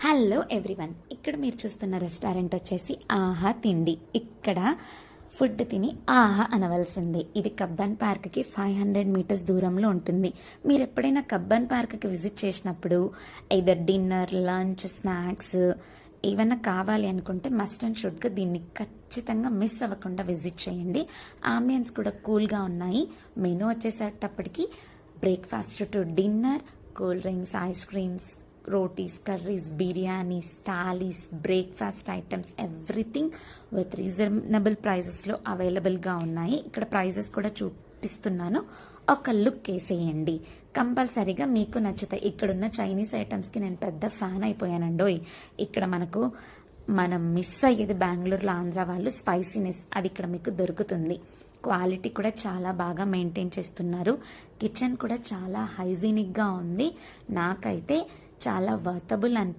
Hello everyone, ఇక్కడ మీరు చూస్తున్న రెస్టారెంట్ వచ్చేసి ఆహా తిండి. ఇక్కడ ఫుడ్ తిని ఆహా అనవలసిందే. ఇది కబ్బన్ పార్క్కి 500 మీటర్స్ దూరంలో ఉంటుంది. మీరు ఎప్పుడైనా కబ్బన్ పార్క్కి విజిట్ చేసినప్పుడు ఇదర్ డిన్నర్, లంచ్, స్నాక్స్ ఏమన్నా కావాలి అనుకుంటే మస్ట్ అండ్ షుడ్గా దీన్ని ఖచ్చితంగా మిస్ అవ్వకుండా విజిట్ చేయండి. ఆంబియన్స్ కూడా కూల్గా ఉన్నాయి. మెనూ వచ్చేసేటప్పటికి breakfast to dinner, cool drinks, ice creams, rotis, curries, biryanis, thalis, breakfast items, everything with reasonable ప్రైజెస్లో అవైలబుల్గా ఉన్నాయి. ఇక్కడ ప్రైజెస్ కూడా చూపిస్తున్నాను, ఒక లుక్ వేసేయండి. కంపల్సరీగా మీకు నచ్చుతాయి. ఇక్కడున్న చైనీస్ ఐటమ్స్కి నేను పెద్ద ఫ్యాన్ అయిపోయానండోయ్. ఇక్కడ మనం మిస్ అయ్యేది బెంగళూరులో ఆంధ్ర వాళ్ళు స్పైసీనెస్, అది ఇక్కడ మీకు దొరుకుతుంది. క్వాలిటీ కూడా చాలా బాగా మెయింటైన్ చేస్తున్నారు. కిచెన్ కూడా చాలా హైజీనిక్గా ఉంది. నాకైతే చాలా వర్తబుల్